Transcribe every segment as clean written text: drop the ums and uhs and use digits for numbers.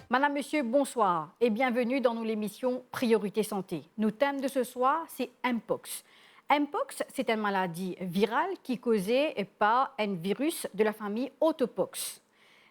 Madame, Monsieur, bonsoir et bienvenue dans l'émission Priorité Santé. Notre thème de ce soir, c'est Mpox. Mpox, c'est une maladie virale qui est causée par un virus de la famille Autopox.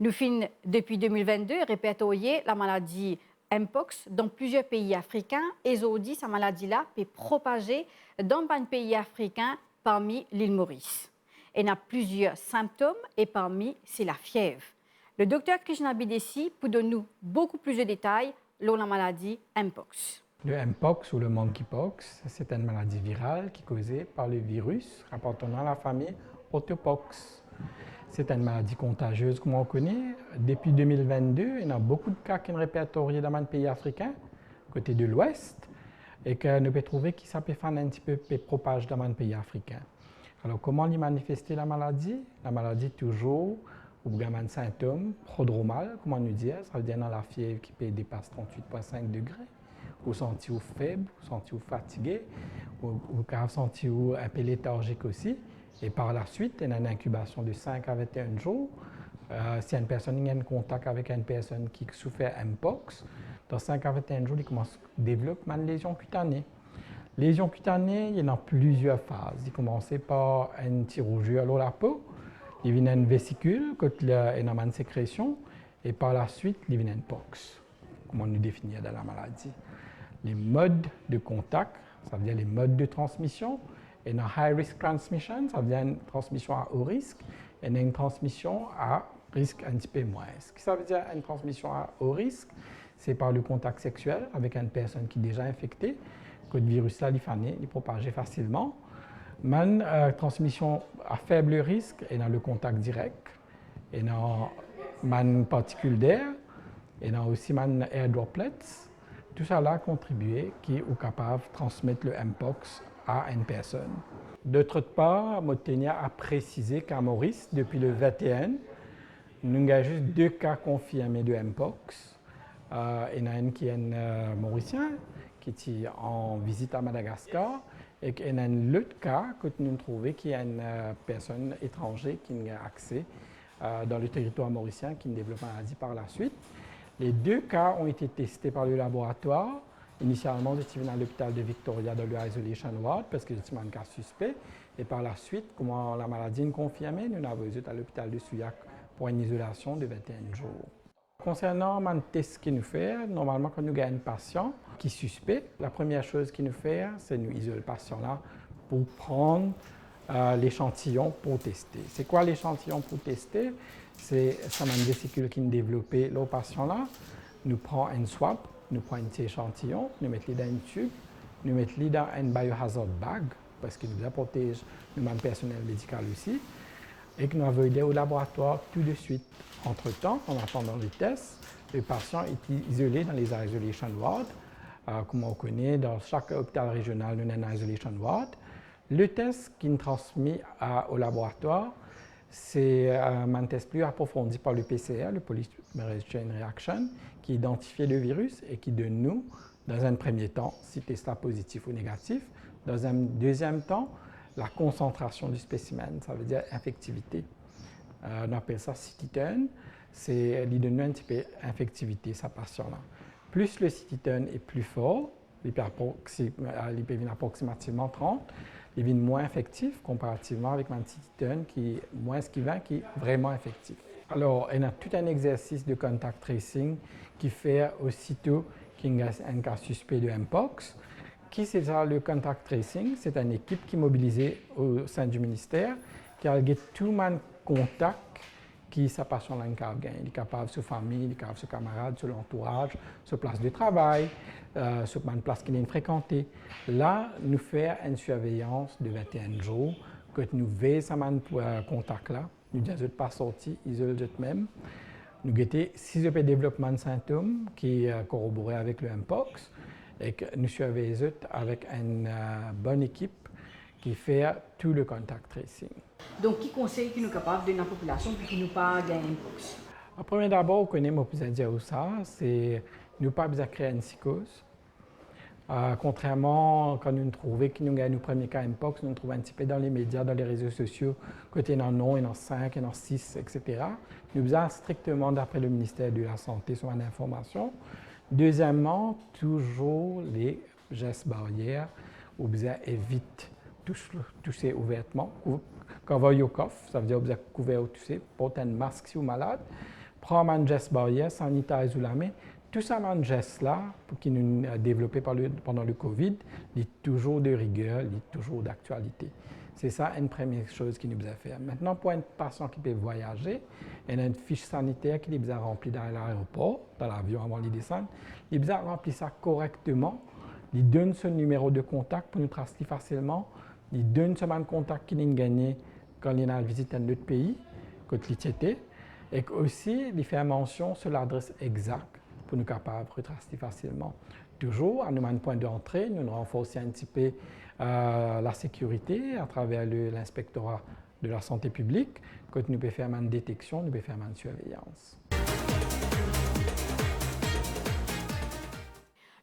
Nous finissons depuis 2022 répertorier la maladie Mpox dans plusieurs pays africains et aujourd'hui, cette maladie-là peut propager dans un pays africain parmi l'île Maurice. Elle a plusieurs symptômes et parmi, c'est la fièvre. Le docteur Krishna Bidesi peut donner nous beaucoup plus de détails sur la maladie Mpox. Le Mpox ou le monkeypox, c'est une maladie virale qui est causée par le virus appartenant à la famille Autopox. C'est une maladie contagieuse comme on connaît. Depuis 2022, il y a beaucoup de cas qui sont répertoriés dans les pays africains, côté de l'Ouest, et que nous pouvons trouver que ça peut faire un petit peu propage dans les pays africains. Alors, comment y manifester la maladie? La maladie, toujours, ou bien un symptôme prodromal, comme on nous dit, ça veut dire dans la fièvre qui peut dépasser 38,5 degrés, ou sentir faible, ou sentir fatigué, ou sentir un peu léthargique aussi. Et par la suite, il y a une incubation de 5 à 21 jours. Si une personne a un contact avec une personne qui souffre Mpox, dans 5 à 21 jours, il commence à développer une lésion cutanée. Lésion cutanée, il y en a plusieurs phases. Il commence par une petite rougeur à la peau, il vient une vésicule, quand il y a une sécrétion, et par la suite, il vient une pox, comme on nous définit dans la maladie. Les modes de contact, ça veut dire les modes de transmission. Il y a une high risk transmission, ça veut dire une transmission à haut risque, et une transmission à risque un petit peu moins. Ce que ça veut dire une transmission à haut risque, c'est par le contact sexuel avec une personne qui est déjà infectée, que le virus-là il propage facilement. Une transmission à faible risque est dans le contact direct, et dans une particule d'air, et dans aussi une air droplets. Tout ça a contribué qui est capable de transmettre le Mpox à une personne. D'autre part, je tiens à préciser qu'à Maurice, depuis le 21, nous avons juste 2 cas confirmés de Mpox. Il y en a un qui est un Mauricien, qui est en visite à Madagascar, et il y en a un autre cas que nous avons trouvé qui est une personne étrangère qui a accès dans le territoire mauricien, qui développe la maladie par la suite. Les 2 cas ont été testés par le laboratoire. Initialement, j'étais venu à l'hôpital de Victoria dans le Isolation Ward parce que j'étais un cas suspect. Et par la suite, comment la maladie est confirmée, nous avons été à l'hôpital de Souillac pour une isolation de 21 jours. Concernant le test qu'il nous fait, normalement, quand nous avons un patient qui est suspect, la première chose qu'il nous fait, c'est nous isoler le patient-là pour prendre l'échantillon pour tester. C'est quoi l'échantillon pour tester? C'est une vésicule qui est développée le patient-là. Nous prenons une swab, nous prenons un petit échantillon, nous mettons dans une tube, nous mettons dans une biohazard bag, parce qu'il nous protège le personnel médical aussi, et que nous envoyons au laboratoire tout de suite. Entre-temps, en attendant les tests, le patient est isolé dans les isolation wards. Comme on connaît, dans chaque hôpital régional, nous avons un isolation ward. Le test qui est transmis au laboratoire, c'est un test plus approfondi par le PCR, le Polymerase Chain Reaction, qui identifie le virus et qui donne nous, dans un premier temps, si le test est positif ou négatif. Dans un deuxième temps, la concentration du spécimen, ça veut dire infectivité. On appelle ça CT10, c'est l'idée un petit peu infectivité, sa patient-là. Plus le CT10 est plus fort, il peut venir approximativement 30, il devient moins effectif comparativement avec un CT10 qui est moins qui est vraiment effectif. Alors, il y a tout un exercice de contact tracing qui fait aussitôt qu'il y a un cas suspect de Mpox. Qui c'est ça le contact tracing? C'est une équipe qui est mobilisée au sein du ministère qui a tout le contact qui sa patient il est capable sur famille, il est capable sur camarades, sur l'entourage, sur place de travail, sur une place qu'il est fréquentée. Là, nous faisons une surveillance de 21 jours, que nous veillons sur ce contact-là, nous ne sommes pas sortis, isolés même. Nous avons 6 développement de symptômes qui corroborés avec le Mpox et que nous surveillons avec une bonne équipe qui fait tout le contact tracing. Donc, qui conseille qui nous capable de la population puis qui nous pas gagner Mpox? Premier d'abord, on connaît mon plus dire ça, c'est nous pas besoin de créer une psychose. Contrairement, quand nous trouvons que nous gagnons nos premiers cas Mpox, nous trouvons un petit peu dans les médias, dans les réseaux sociaux, côté dans non, et dans 5, et dans 6, etc. Nous besoin strictement, d'après le ministère de la Santé, sur l'information. Deuxièmement, toujours les gestes barrières, ou besoin évite toucher ouvertement. Quand on va au coffre, ça veut dire besoin couvert ou toucher, porter un masque si vous êtes malade, prendre un geste barrière, sanitiser la main. Tout ça, un geste-là, qui nous a développé pendant le COVID, est toujours de rigueur, est toujours d'actualité. C'est ça une première chose qu'il nous a fait. Maintenant, pour un patient qui peut voyager, il y a une fiche sanitaire qu'il nous a remplie dans l'aéroport, dans l'avion avant de descendre. Il nous a rempli ça correctement. Il donne son numéro de contact pour nous tracer facilement. Il donne ce man de contact qu'il a gagné quand il a visité un autre pays, quand il était. Et aussi, il fait mention sur l'adresse exacte pour nous capables de retracer facilement. Toujours, à nous un point d'entrée, nous renforçons un petit peu la sécurité à travers l'inspectorat de la santé publique. Quand nous pouvons faire une détection, nous pouvons faire une surveillance.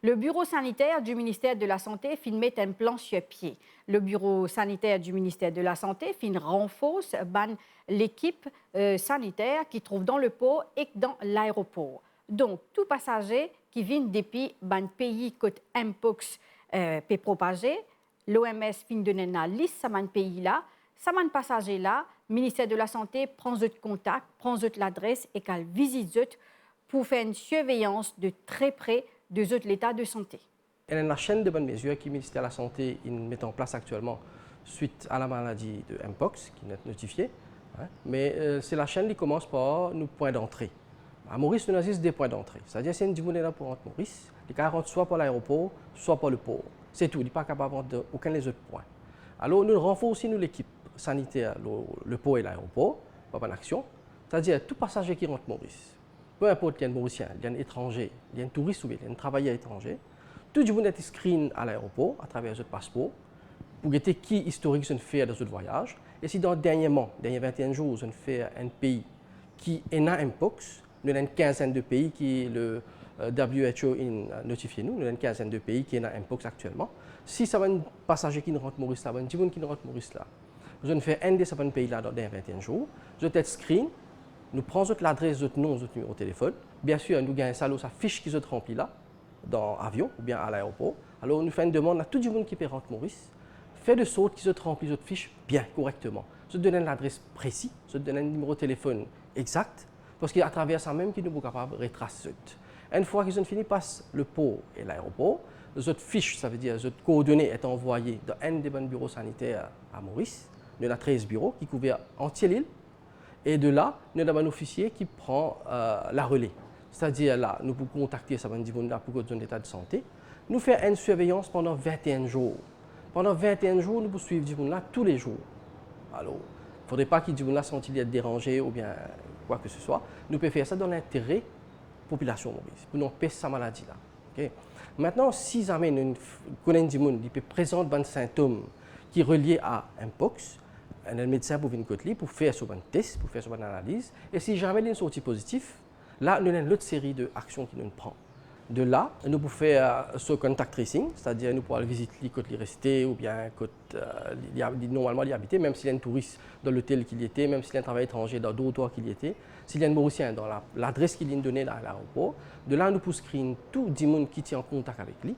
Le bureau sanitaire du ministère de la Santé met un plan sur pied. Le bureau sanitaire du ministère de la Santé renforce l'équipe sanitaire qui trouve dans le port et dans l'aéroport. Donc, tout passager qui vient depuis un pays côté Mpox peut propager, l'OMS fin de la liste de ce pays-là, ce passager-là, le ministère de la Santé prend votre contact, prend votre l'adresse et qu'elle visite pour faire une surveillance de très près de l'état de santé. Il y a la chaîne de bonnes mesures que le ministère de la Santé met en place actuellement suite à la maladie de Mpox qui est notifiée. Mais c'est la chaîne qui commence par nos points d'entrée. À Maurice, nous avons des points d'entrée. C'est-à-dire que si nous là pour rentrer Maurice, il rentre soit par l'aéroport, soit par le port. C'est tout, il n'est pas capable de rentrer aucun des autres points. Alors nous renforçons l'équipe sanitaire, le port et l'aéroport, par une action. C'est-à-dire tout passager qui rentre Maurice, peu importe qu'il y ait un Mauricien, il y a un étranger, il y a un touriste ou il y a un travailleur étranger, tout le monde est screen à l'aéroport à travers votre passeport pour voir qui historique je fait dans votre voyage. Et si dans derniers 21 jours, je fais un pays qui est dans Mpox, nous avons une quinzaine de pays qui le WHO a notifié nous, nous avons une quinzaine de pays qui est dans Mpox actuellement. Si ça va un passager qui rentre Maurice là, un petit monde qui rentre Maurice là, je fais un de ces pays là dans 21 jours, je tête screen, nous prenons l'adresse, notre nom, notre numéro de téléphone. Bien sûr, nous gagnons ça, sa fiche qui se remplit là, dans l'avion ou bien à l'aéroport. Alors, nous faisons une demande à tout le monde qui peut rentrer Maurice, fait de sorte qu'ils se remplissent votre fiche bien, correctement. Je donne l'adresse précise, je donne un numéro de téléphone exact, parce qu'à travers ça même, qu'ils nous sommes capables de retracer. Une fois qu'ils ont fini par le port et l'aéroport, votre fiche, ça veut dire votre coordonnée est envoyée dans un des bons bureaux sanitaires à Maurice. Nous avons 13 bureaux qui couvrent entière l'île. Et de là, nous avons un officier qui prend la relais. C'est-à-dire là, nous pouvons contacter ça pour un état de santé. Nous faisons une surveillance pendant 21 jours. Pendant 21 jours, nous pouvons suivre du monde là tous les jours. Alors, il ne faudrait pas qu'il y ait du monde là sans il être dérangé ou bien quoi que ce soit. Nous pouvons faire ça dans l'intérêt de la population Maurice, pour nous empêcher cette maladie-là. Okay? Maintenant, si jamais nous connaissons du monde qui peut présenter des symptômes qui sont reliés à Mpox, un médecin pour venir pour faire ce test, pour faire ce analyse. Et si jamais il est sorti positif, là, nous avons une autre série d'actions qui nous prend. De là, nous pouvons faire ce contact tracing, c'est-à-dire nous pouvons visiter les côtes qui restent ou bien normalement y habiter, même s'il y a un touriste dans l'hôtel qu'il y était, même s'il y a un travail étranger dans d'autres qu'il y était, s'il y a un Mauricien dans l'adresse qu'il est donné à l'aéroport. De là, nous pouvons screen tout le monde qui est en contact avec lui.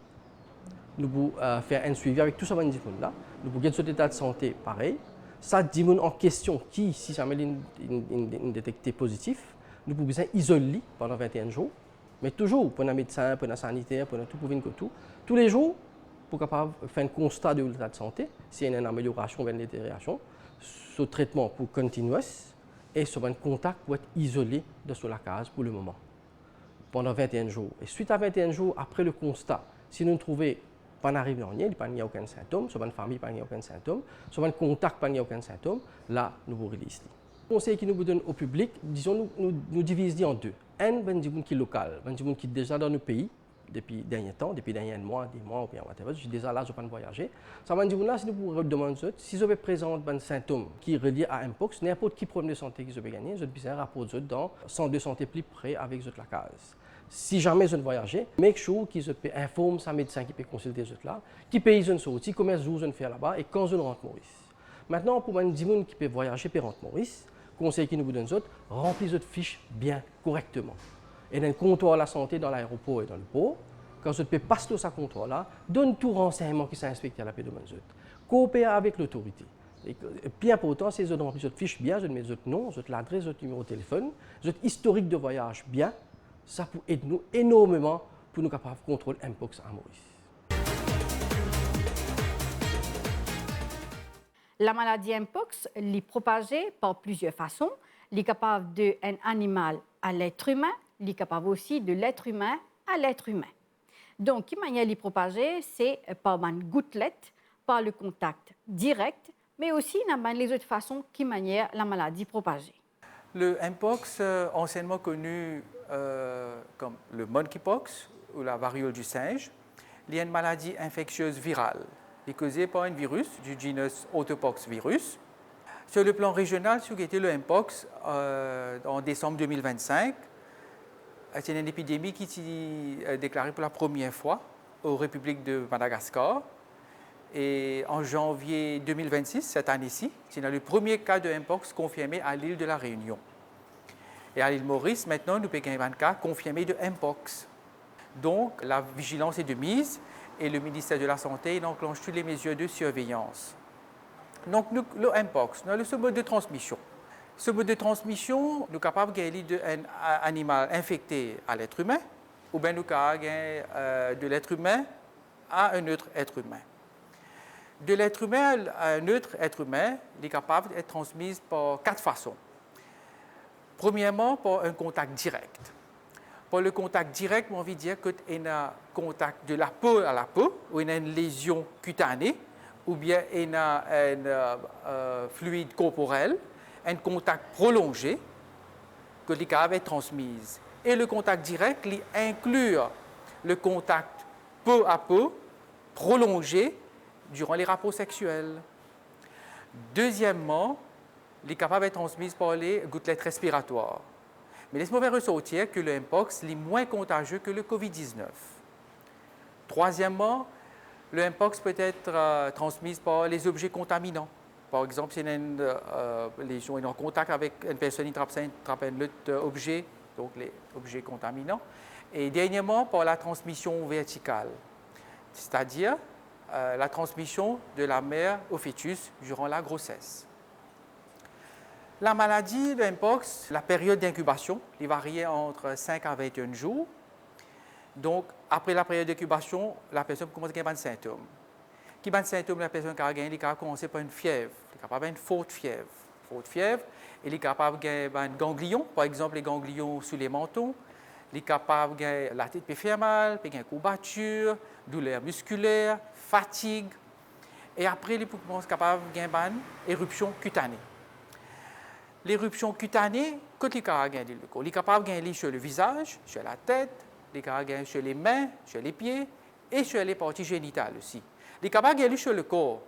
Nous pouvons faire un suivi avec tout ce monde-là. Nous pouvons garder cet état de santé pareil. Ça, dit en question qui, si jamais il est détecté positif, nous pouvons isoler pendant 21 jours. Mais toujours, pour un médecin, pour un sanitaire, pour tout, tous les jours, pour capable faire un constat de l'état de santé, s'il y a une amélioration ou une détérioration, ce traitement pour continuer et ce contact pour être isolé de sur la case pour le moment, pendant 21 jours. Et suite à 21 jours, après le constat, si nous trouvons pas n'arrive rien, il n'y a aucun symptôme, sur une famille, il n'y a aucun symptôme, sur un contact, il n'y a aucun symptôme, là, nous vous release. Le conseil qui nous donne au public, disons, nous divisons en deux. Un, qui est local, qui est déjà dans nos pays, depuis dernier temps, depuis derniers mois, des mois ou bien whatever, je suis déjà là, je peux pas voyager. Ça m'a dit, là, si nous pouvons demander, si je vais présenter un symptôme qui est relié à Mpox, n'importe qui problème de santé que je vais gagner, je vais un rapport dans le centre de santé plus près avec la case. Si jamais je ne voyage, make sure qu'ils informent sa médecin qui peut consulter les là, qui paye je ne sortir, combien de jours je ne fais là-bas et quand je ne rentre Maurice. Maintenant, pour les gens qui peuvent voyager et rentre Maurice, conseil qui nous donne remplis votre fiche bien correctement. Et dans le comptoir de la santé dans l'aéroport et dans le port, quand je peux passer ce comptoir-là, donne tout renseignement qui s'est inspecté à la paix de Manzot. Coopère avec l'autorité. Et plus important, c'est de remplir votre fiche bien, je mets votre nom, votre adresse, votre numéro de téléphone, votre historique de voyage bien. Ça peut aider nous énormément pour nous capables de contrôler Mpox à Maurice. La maladie Mpox est propagée par plusieurs façons. Elle est capable d'un animal à l'être humain, elle est capable aussi de l'être humain à l'être humain. Donc, qui manière de propager, c'est par une gouttelette, par le contact direct, mais aussi les autres façons qui manière la maladie propagée. Le Mpox, anciennement connu comme le monkeypox ou la variole du singe, est une maladie infectieuse virale. Elle est causée par un virus du genus Autopox virus. Sur le plan régional, ce qui était le Mpox en décembre 2025, c'est une épidémie qui s'est déclarée pour la première fois aux Républiques de Madagascar. Et en janvier 2026, cette année-ci, c'est le premier cas de Mpox confirmé à l'île de la Réunion. Et à l'île Maurice, maintenant, nous avons un cas confirmé de Mpox. Donc, la vigilance est de mise et le ministère de la Santé enclenche toutes les mesures de surveillance. Donc, le Mpox, nous avons ce mode de transmission. Ce mode de transmission, nous sommes capables d'un animal infecté à l'être humain ou bien nous sommes capables de l'être humain à un autre être humain. De l'être humain à un autre être humain, il est capable d'être transmis par 4 façons. Premièrement, par un contact direct. Par le contact direct, j'ai envie de dire qu'il y a un contact de la peau à la peau, ou il y a une lésion cutanée, ou bien il y a un fluide corporel, un contact prolongé que les cas est transmis. Et le contact direct il inclut le contact peau à peau prolongé durant les rapports sexuels. Deuxièmement, il est capable d'être transmis par les gouttelettes respiratoires. Mais laisse-moi faire ressortir que le Mpox est moins contagieux que le COVID-19. Troisièmement, le Mpox peut être transmis par les objets contaminants. Par exemple, si une lésion est en contact avec une personne qui attrape un autre objet, donc les objets contaminants. Et dernièrement, par la transmission verticale, c'est-à-dire la transmission de la mère au fœtus durant la grossesse. La maladie de Mpox, la période d'incubation, il varie entre 5 à 21 jours. Donc, après la période d'incubation, la personne commence à avoir des symptômes. Qui ont des symptômes, la personne qui a commencé par une fièvre, il est capable d'avoir une forte fièvre. Forte fièvre, il est capable d'avoir un ganglion, par exemple les ganglions sous les mentons. Il est capable d'avoir la tête peut faire mal, une courbature, douleur musculaire, fatigue. Et après, il est capable d'avoir une éruption cutanée. L'éruption cutanée, quand il est capable de gagner sur le visage, sur la tête, il est capable de gagner sur les mains, sur les pieds et sur les parties génitales aussi. Il est capable de gagner sur le corps,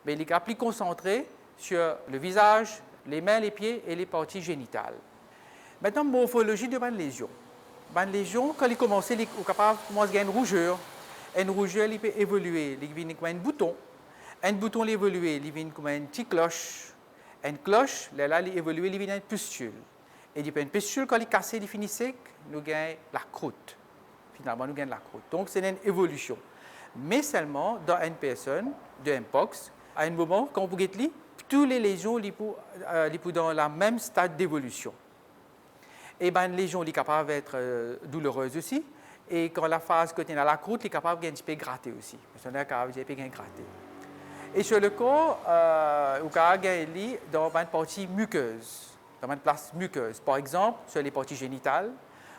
mais il est capable de concentrer sur le visage, les mains, les pieds et les parties génitales. Maintenant, morphologie de la lésion. La lésion, quand il commence, il est capable de gagner une rougeur. Une rougeur, il peut évoluer. Il vient comme un bouton. Un bouton, il évolue, il vient comme une petite cloche. Une cloche, là, il évolue, il vient une pustule. Et une pustule, quand il est cassé, il finit sec, nous gagnons la croûte. Finalement, nous gagnons la croûte. Donc, c'est une évolution. Mais seulement dans une personne de Mpox, à un moment, quand vous regardez, toutes les lésions sont dans le même stade d'évolution. Et une lésion est capable d'être douloureuse aussi. Et quand la phase que tu as la croûte, il est capable de un petit peu gratter aussi. La personne est capable de gratter. Et sur le corps, on peut gagner dans une partie muqueuse, dans une place muqueuse. Par exemple, sur les parties génitales,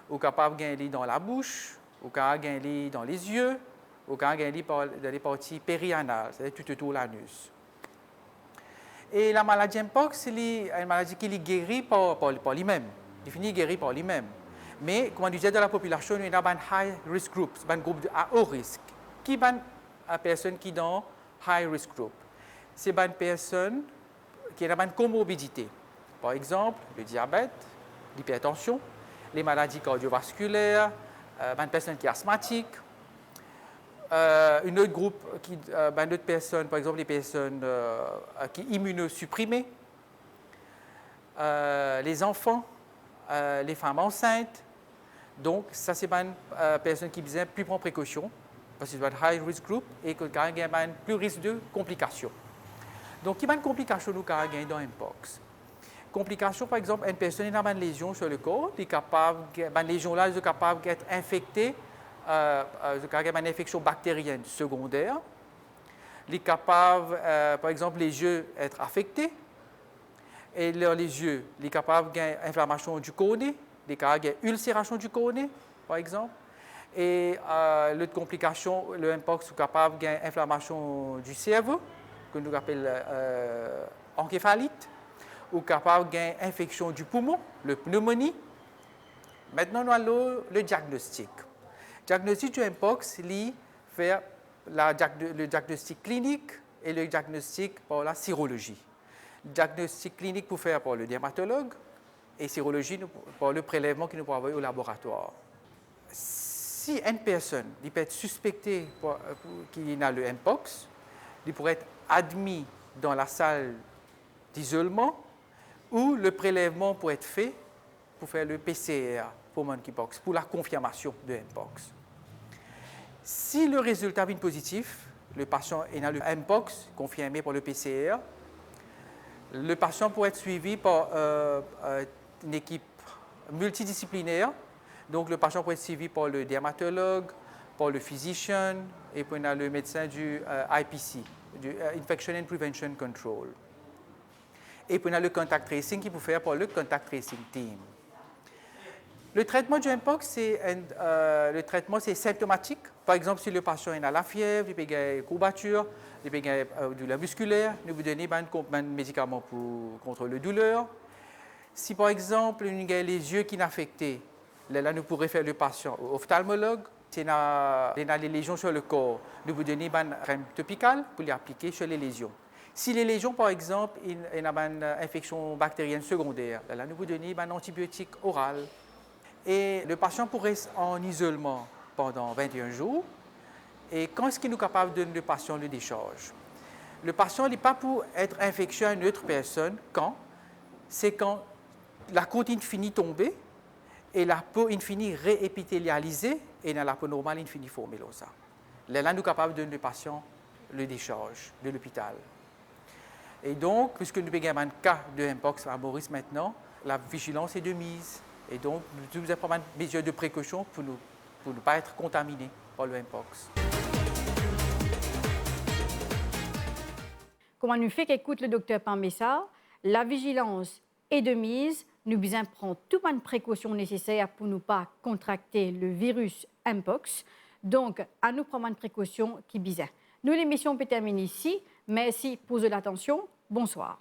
on est capable de gagner dans la bouche, on peut gagner dans les yeux, on peut gagner dans les parties périanales, c'est-à-dire tout autour de l'anus. Et la maladie Mpox, c'est une maladie qui est guérie par lui-même, définie guérie par lui-même. Mais, comme on disait, dans la population, il y a un high risk group, un groupe à haut risque. Qui est une personne qui est dans high risk group? C'est une personne qui a une comorbidité. Par exemple, le diabète, l'hypertension, les maladies cardiovasculaires, une personne qui est asthmatique. Une autre groupe, une autre personne, par exemple les personnes qui sont immunosupprimées, les enfants, les femmes enceintes. Donc, ça, c'est une personne qui besoin plus prendre précaution, parce que c'est un high risk group et que quand il y a plus risque de complications. Donc, il y a une complication nous quand dans Mpox. Complication, par exemple, une personne a une lésion sur le corps, une lésion là est capable d'être infectée, une infection bactérienne secondaire. Il est capable, par exemple, les yeux être affectés. Et les yeux, il est capable d'une inflammation du cornée, des cas d'une ulcération du cornée, par exemple. Et l'autre complication, le Mpox est capable d'une inflammation du cerveau, que nous appelons encéphalite, ou capable d'une infection du poumon, le pneumonie. Maintenant, nous allons le diagnostic. Le diagnostic du Mpox, il fait le diagnostic clinique et le diagnostic par la sérologie. Le diagnostic clinique pour faire par le dermatologue et sérologie par le prélèvement que nous pouvons envoyer au laboratoire. Si une personne peut être suspectée qu'il a le Mpox, il pourrait être admis dans la salle d'isolement où le prélèvement pourrait être fait pour faire le PCR pour monkeypox, pour la confirmation de Mpox. Si le résultat est positif, le patient a le Mpox confirmé par le PCR, le patient pourrait être suivi par une équipe multidisciplinaire. Donc, le patient pourrait être suivi par le dermatologue, par le physician et puis on a le médecin du IPC, du Infection and Prevention Control. Et puis on a le contact tracing qui peut faire par le contact tracing team. Le traitement du Mpox, c'est symptomatique. Par exemple, si le patient a la fièvre, il peut avoir une courbature, il peut avoir de la musculaire, nous vous donnons un médicament contre la douleur. Si par exemple, il a les yeux qui sont affectés, là, nous pourrions faire le patient au ophtalmologue. Si il a les lésions sur le corps, nous vous donnons une crème topicale pour les appliquer sur les lésions. Si les lésions, par exemple, il y a une infection bactérienne secondaire, là, nous vous donnons un antibiotique oral. Et le patient pourrait être en isolement pendant 21 jours. Et quand est-ce qu'il est capable de donner le patient le décharge? Le patient n'est pas pour être infectieux à une autre personne. Quand? C'est quand la côte finit tomber et la peau finit réépithélialisée et dans la peau normale il finit formée comme ça. Là, nous sommes capables de donner le patient le décharge de l'hôpital. Et donc, puisque nous avons un cas de Mpox à Maurice maintenant, la vigilance est de mise. Et donc, nous devons prendre des mesures de précaution pour ne pas être contaminés par le Mpox. Comment nous fait qu'écoute le docteur Pambessa, la vigilance est de mise. Nous devons prendre toutes les précautions nécessaires pour ne pas contracter le virus Mpox. Donc, à nous prendre une précaution qui bizarre. Nous, l'émission peut terminer ici. Merci pour l'attention. Bonsoir.